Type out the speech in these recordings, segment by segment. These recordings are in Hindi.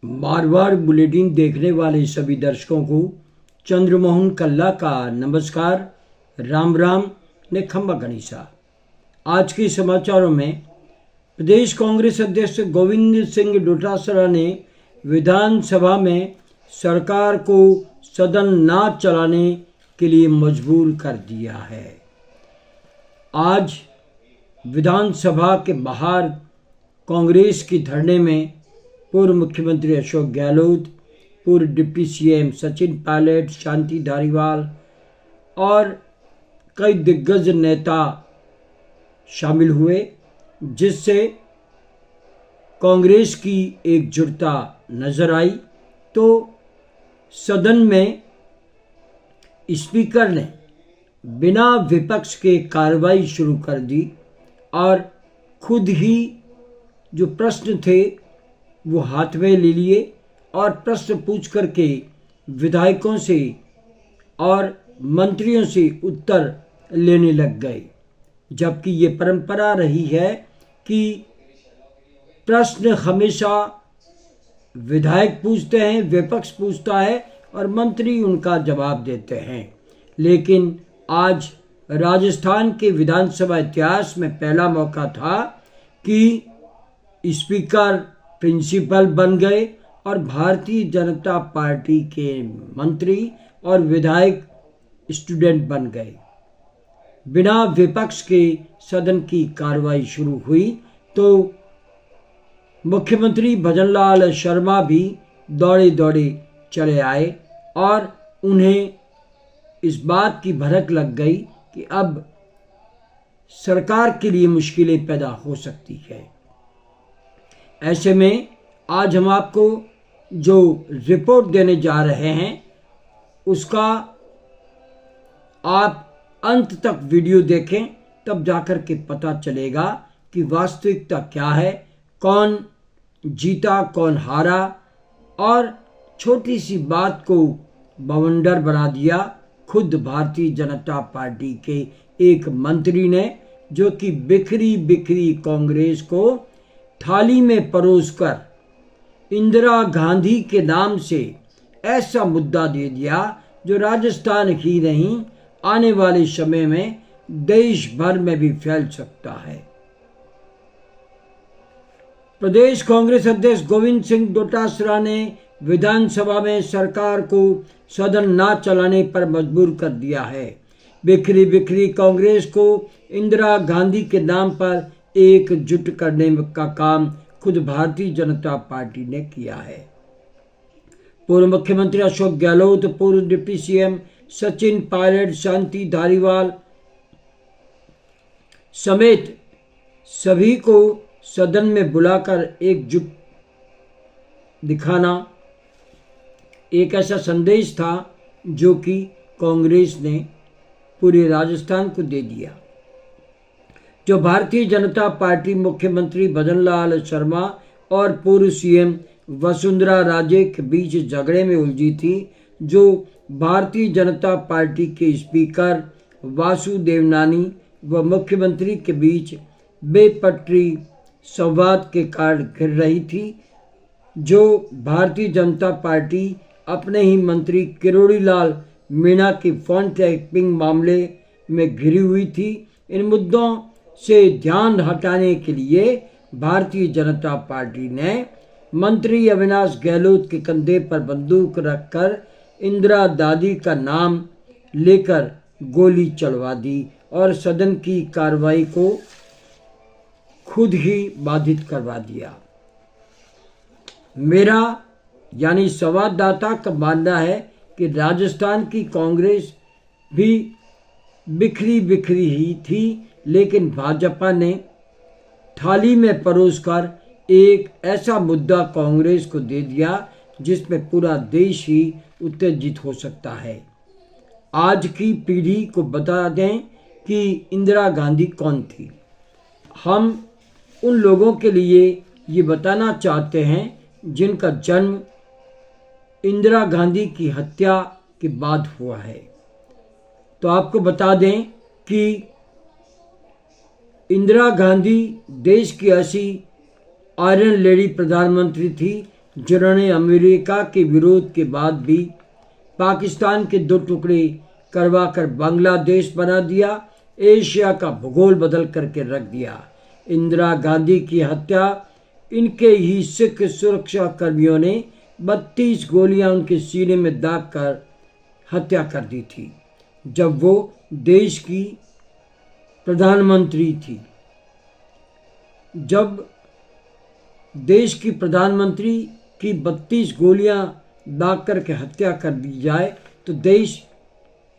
बार बार बुलेटिन देखने वाले सभी दर्शकों को चंद्रमोहन कल्ला का नमस्कार, राम राम ने खम्बा गणिसा। आज के समाचारों में प्रदेश कांग्रेस अध्यक्ष गोविंद सिंह डोटासरा ने विधानसभा में सरकार को सदन न चलाने के लिए मजबूर कर दिया है। आज विधानसभा के बाहर कांग्रेस की धरने में पूर्व मुख्यमंत्री अशोक गहलोत, पूर्व डिप्टी सीएम सचिन पायलट, शांति धारीवाल और कई दिग्गज नेता शामिल हुए, जिससे कांग्रेस की एकजुटता नजर आई। तो सदन में स्पीकर ने बिना विपक्ष के कार्रवाई शुरू कर दी और खुद ही जो प्रश्न थे वो हाथ में ले लिए और प्रश्न पूछ करके विधायकों से और मंत्रियों से उत्तर लेने लग गए। जबकि ये परंपरा रही है कि प्रश्न हमेशा विधायक पूछते हैं, विपक्ष पूछता है और मंत्री उनका जवाब देते हैं। लेकिन आज राजस्थान के विधानसभा इतिहास में पहला मौका था कि स्पीकर प्रिंसिपल बन गए और भारतीय जनता पार्टी के मंत्री और विधायक स्टूडेंट बन गए। बिना विपक्ष के सदन की कार्रवाई शुरू हुई तो मुख्यमंत्री भजनलाल शर्मा भी दौड़े दौड़े चले आए और उन्हें इस बात की भनक लग गई कि अब सरकार के लिए मुश्किलें पैदा हो सकती है। ऐसे में आज हम आपको जो रिपोर्ट देने जा रहे हैं उसका आप अंत तक वीडियो देखें, तब जाकर के पता चलेगा कि वास्तविकता क्या है, कौन जीता कौन हारा। और छोटी सी बात को बवंडर बना दिया खुद भारतीय जनता पार्टी के एक मंत्री ने, जो कि बिखरी बिखरी कांग्रेस को थाली में परोसकर इंदिरा गांधी के नाम से ऐसा मुद्दा दे दिया जो राजस्थान ही नहीं आने वाले समय में देश भर में भी फैल सकता है। प्रदेश कांग्रेस अध्यक्ष गोविंद सिंह डोटासरा ने विधानसभा में सरकार को सदन न चलाने पर मजबूर कर दिया है। बिखरी बिखरी कांग्रेस को इंदिरा गांधी के नाम पर एकजुट करने का काम खुद भारतीय जनता पार्टी ने किया है। पूर्व मुख्यमंत्री अशोक गहलोत, पूर्व डिप्टी सीएम सचिन पायलट, शांति धारीवाल समेत सभी को सदन में बुलाकर एकजुट दिखाना एक ऐसा संदेश था जो कि कांग्रेस ने पूरे राजस्थान को दे दिया। जो भारतीय जनता पार्टी मुख्यमंत्री भजनलाल शर्मा और पूर्व सीएम वसुंधरा राजे के बीच झगड़े में उलझी थी, जो भारतीय जनता पार्टी के स्पीकर वासु देवनानी व मुख्यमंत्री के बीच बेपटरी संवाद के कारण घिर रही थी, जो भारतीय जनता पार्टी अपने ही मंत्री किरोड़ी लाल मीणा की फोन टैपिंग मामले में घिरी हुई थी। इन मुद्दों से ध्यान हटाने के लिए भारतीय जनता पार्टी ने मंत्री अविनाश गहलोत के कंधे पर बंदूक रखकर इंदिरा दादी का नाम लेकर गोली चलवा दी और सदन की कार्रवाई को खुद ही बाधित करवा दिया। मेरा यानी संवाददाता का मानना है कि राजस्थान की कांग्रेस भी बिखरी बिखरी ही थी, लेकिन भाजपा ने थाली में परोसकर एक ऐसा मुद्दा कांग्रेस को दे दिया जिसमें पूरा देश ही उत्तेजित हो सकता है। आज की पीढ़ी को बता दें कि इंदिरा गांधी कौन थी। हम उन लोगों के लिए ये बताना चाहते हैं जिनका जन्म इंदिरा गांधी की हत्या के बाद हुआ है। तो आपको बता दें कि इंदिरा गांधी देश की ऐसी आयरन लेडी प्रधानमंत्री थी जिन्होंने अमेरिका के विरोध के बाद भी पाकिस्तान के 2 टुकड़े करवाकर बांग्लादेश बना दिया, एशिया का भूगोल बदल करके रख दिया। इंदिरा गांधी की हत्या इनके ही सिख सुरक्षा कर्मियों ने 32 गोलियां उनके सीने में दाग कर हत्या कर दी थी, जब वो देश की प्रधानमंत्री थी। जब देश की प्रधानमंत्री की 32 गोलियां दाग करके हत्या कर दी जाए तो देश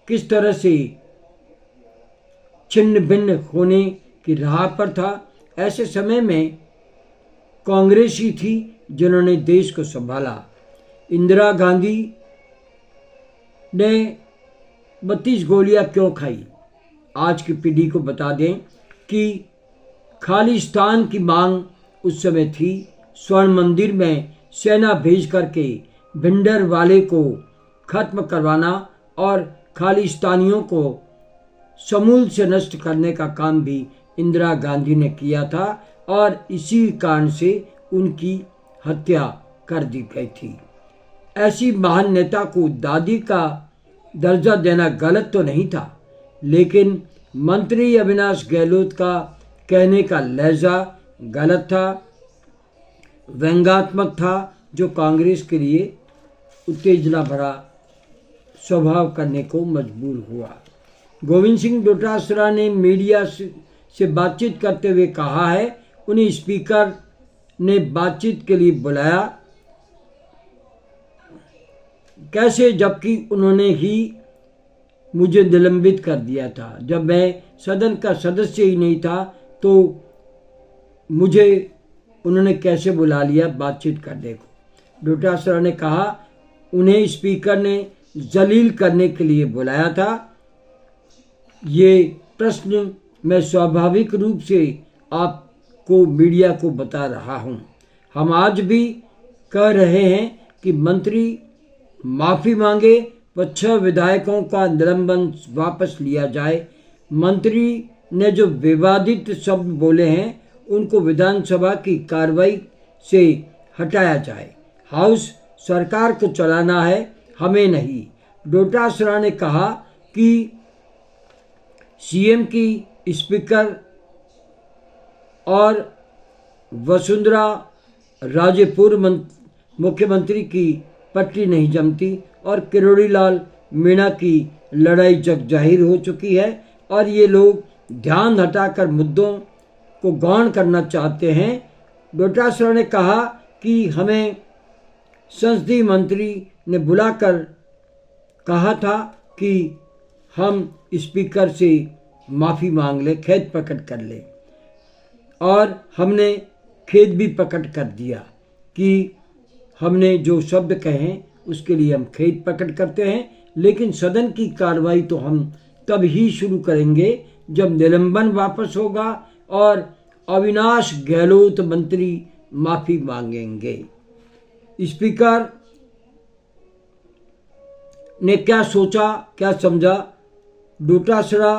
किस तरह से छिन्न भिन्न होने की राह पर था। ऐसे समय में कांग्रेस ही थी जिन्होंने देश को संभाला। इंदिरा गांधी ने 32 गोलियां क्यों खाई? आज की पीढ़ी को बता दें कि खालिस्तान की मांग उस समय थी। स्वर्ण मंदिर में सेना भेज करके भिंडर वाले को खत्म करवाना और खालिस्तानियों को समूल से नष्ट करने का काम भी इंदिरा गांधी ने किया था और इसी कारण से उनकी हत्या कर दी गई थी। ऐसी महान नेता को दादी का दर्जा देना गलत तो नहीं था, लेकिन मंत्री अविनाश गहलोत का कहने का लहजा गलत था, व्यंग्यात्मक था, जो कांग्रेस के लिए उत्तेजना भरा स्वभाव करने को मजबूर हुआ। गोविंद सिंह डोटासरा ने मीडिया से बातचीत करते हुए कहा है, उन्हें स्पीकर ने बातचीत के लिए बुलाया, कैसे, जबकि उन्होंने ही मुझे निलंबित कर दिया था। जब मैं सदन का सदस्य ही नहीं था तो मुझे उन्होंने कैसे बुला लिया बातचीत करने को। डोटासरा ने कहा, उन्हें स्पीकर ने जलील करने के लिए बुलाया था। ये प्रश्न मैं स्वाभाविक रूप से आपको मीडिया को बता रहा हूँ। हम आज भी कह रहे हैं कि मंत्री माफ़ी मांगे व 6 विधायकों का निलंबन वापस लिया जाए। मंत्री ने जो विवादित शब्द बोले हैं उनको विधानसभा की कार्रवाई से हटाया जाए। हाउस सरकार को चलाना है, हमें नहीं। डोटासरा ने कहा कि सीएम की स्पीकर और वसुंधरा राजे पूर्व मुख्यमंत्री की पट्टी नहीं जमती और किरोड़ी लाल मीणा की लड़ाई जग जाहिर हो चुकी है और ये लोग ध्यान हटाकर मुद्दों को गौण करना चाहते हैं। डोटासरा ने कहा कि हमें संसदीय मंत्री ने बुलाकर कहा था कि हम स्पीकर से माफ़ी मांग लें, खेद प्रकट कर लें, और हमने खेद भी प्रकट कर दिया कि हमने जो शब्द कहे उसके लिए हम खेद प्रकट करते हैं, लेकिन सदन की कार्रवाई तो हम तब ही शुरू करेंगे जब निलंबन वापस होगा और अविनाश गहलोत मंत्री माफ़ी मांगेंगे। स्पीकर ने क्या सोचा, क्या समझा? डोटासरा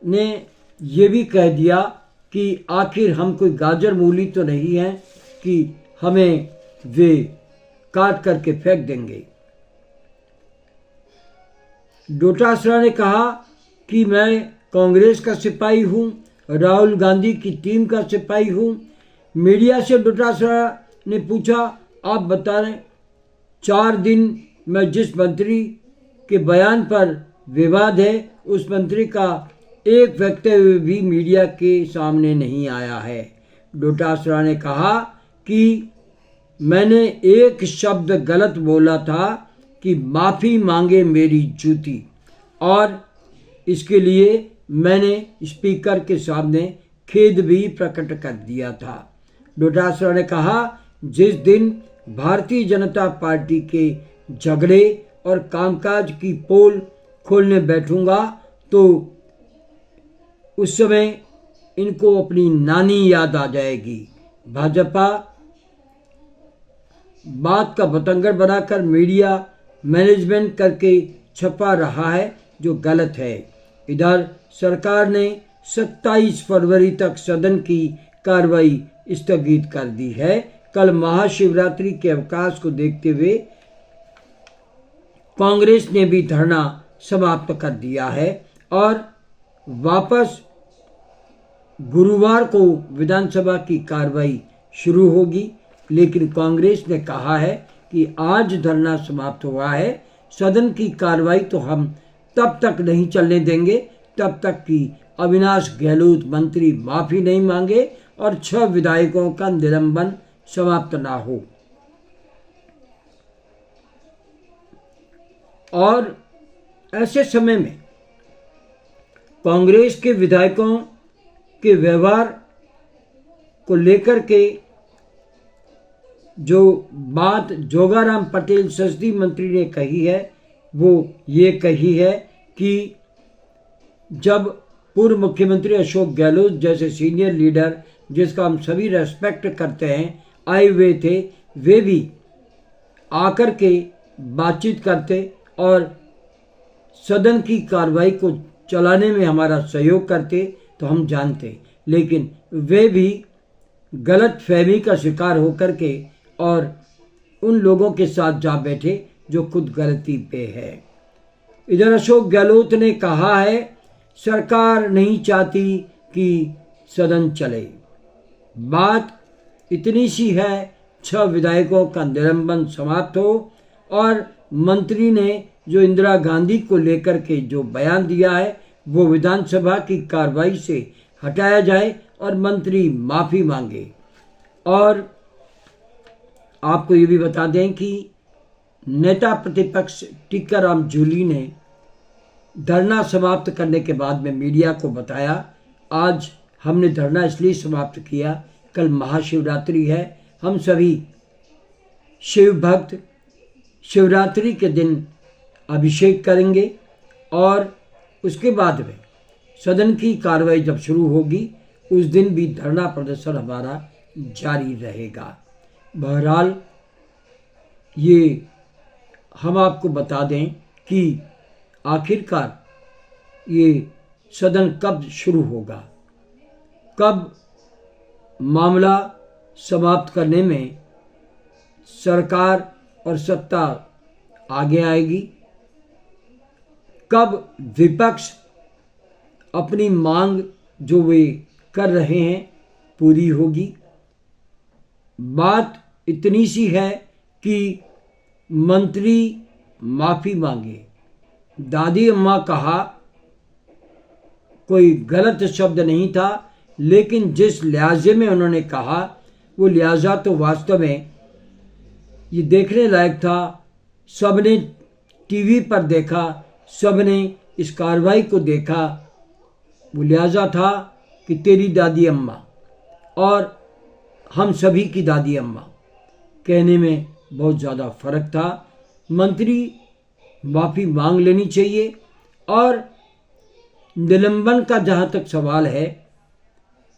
ने ये भी कह दिया कि आखिर हम कोई गाजर मूली तो नहीं हैं कि हमें वे काट करके फेंक देंगे। डोटासरा ने कहा कि मैं कांग्रेस का सिपाही हूँ, राहुल गांधी की टीम का सिपाही हूँ। मीडिया से डोटासरा ने पूछा, आप बता रहे 4 दिन में जिस मंत्री के बयान पर विवाद है उस मंत्री का एक वक्तव्य भी मीडिया के सामने नहीं आया है। डोटासरा ने कहा कि मैंने एक शब्द गलत बोला था कि माफ़ी मांगे मेरी जूती, और इसके लिए मैंने स्पीकर के सामने खेद भी प्रकट कर दिया था। डोटासरा ने कहा, जिस दिन भारतीय जनता पार्टी के झगड़े और कामकाज की पोल खोलने बैठूंगा तो उस समय इनको अपनी नानी याद आ जाएगी। भाजपा बात का बतंगड़ बनाकर मीडिया मैनेजमेंट करके छपा रहा है, जो गलत है। इधर सरकार ने 27 फरवरी तक सदन की कार्रवाई स्थगित कर दी है। कल महाशिवरात्रि के अवकाश को देखते हुए कांग्रेस ने भी धरना समाप्त कर दिया है और वापस गुरुवार को विधानसभा की कार्रवाई शुरू होगी। लेकिन कांग्रेस ने कहा है कि आज धरना समाप्त हुआ है, सदन की कार्रवाई तो हम तब तक नहीं चलने देंगे तब तक कि अविनाश गहलोत मंत्री माफी नहीं मांगे और 6 विधायकों का निलंबन समाप्त ना हो। और ऐसे समय में कांग्रेस के विधायकों के व्यवहार को लेकर के जो बात जोगाराम पटेल संसदीय मंत्री ने कही है वो ये कही है कि जब पूर्व मुख्यमंत्री अशोक गहलोत जैसे सीनियर लीडर जिसका हम सभी रेस्पेक्ट करते हैं आए हुए थे, वे भी आकर के बातचीत करते और सदन की कार्रवाई को चलाने में हमारा सहयोग करते तो हम जानते। लेकिन वे भी गलत फहमी का शिकार होकर के और उन लोगों के साथ जा बैठे जो खुद गलती पे है। इधर अशोक गहलोत ने कहा है सरकार नहीं चाहती कि सदन चले। बात इतनी सी है 6 विधायकों का निलंबन समाप्त हो और मंत्री ने जो इंदिरा गांधी को लेकर के जो बयान दिया है वो विधानसभा की कार्रवाई से हटाया जाए और मंत्री माफी मांगे। और आपको ये भी बता दें कि नेता प्रतिपक्ष टीकाराम जूली ने धरना समाप्त करने के बाद में मीडिया को बताया आज हमने धरना इसलिए समाप्त किया, कल महाशिवरात्रि है, हम सभी शिव भक्त शिवरात्रि के दिन अभिषेक करेंगे और उसके बाद में सदन की कार्रवाई जब शुरू होगी उस दिन भी धरना प्रदर्शन हमारा जारी रहेगा। बहरहाल ये हम आपको बता दें कि आखिरकार ये सदन कब शुरू होगा, कब मामला समाप्त करने में सरकार और सत्ता आगे आएगी, कब विपक्ष अपनी मांग जो वे कर रहे हैं पूरी होगी। बात इतनी सी है कि मंत्री माफी मांगे। दादी अम्मा कहा कोई गलत शब्द नहीं था, लेकिन जिस लिहाजे में उन्होंने कहा वो लिहाजा तो वास्तव में ये देखने लायक था। सबने टीवी पर देखा, सबने इस कार्रवाई को देखा। वो लिहाजा था कि तेरी दादी अम्मा और हम सभी की दादी अम्मा, कहने में बहुत ज़्यादा फर्क था। मंत्री माफ़ी मांग लेनी चाहिए और निलंबन का जहाँ तक सवाल है,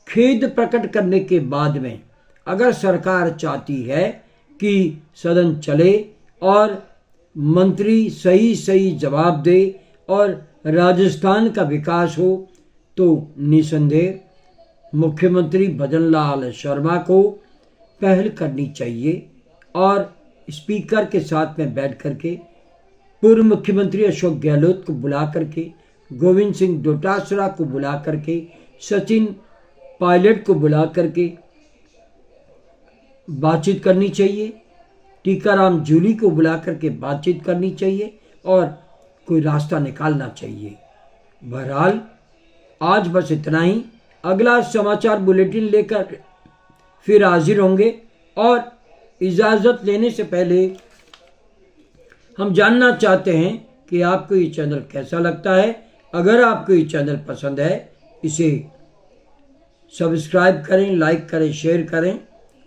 खेद प्रकट करने के बाद में अगर सरकार चाहती है कि सदन चले और मंत्री सही सही जवाब दे और राजस्थान का विकास हो तो निसंदेह मुख्यमंत्री भजनलाल शर्मा को पहल करनी चाहिए और स्पीकर के साथ में बैठ करके पूर्व मुख्यमंत्री अशोक गहलोत को बुला करके, गोविंद सिंह डोटासरा को बुला करके, सचिन पायलट को बुला करके बातचीत करनी चाहिए, टीकाराम जूली को बुला करके बातचीत करनी चाहिए और कोई रास्ता निकालना चाहिए। बहरहाल आज बस इतना ही। अगला समाचार बुलेटिन लेकर फिर हाजिर होंगे और इजाज़त लेने से पहले हम जानना चाहते हैं कि आपको ये चैनल कैसा लगता है। अगर आपको ये चैनल पसंद है इसे सब्सक्राइब करें, लाइक करें, शेयर करें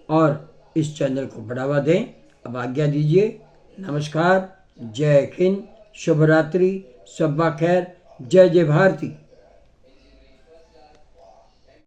और इस चैनल को बढ़ावा दें। अब आज्ञा दीजिए। नमस्कार, जय हिंद, शुभ रात्रि, शब्बा खैर, जय जय भारती।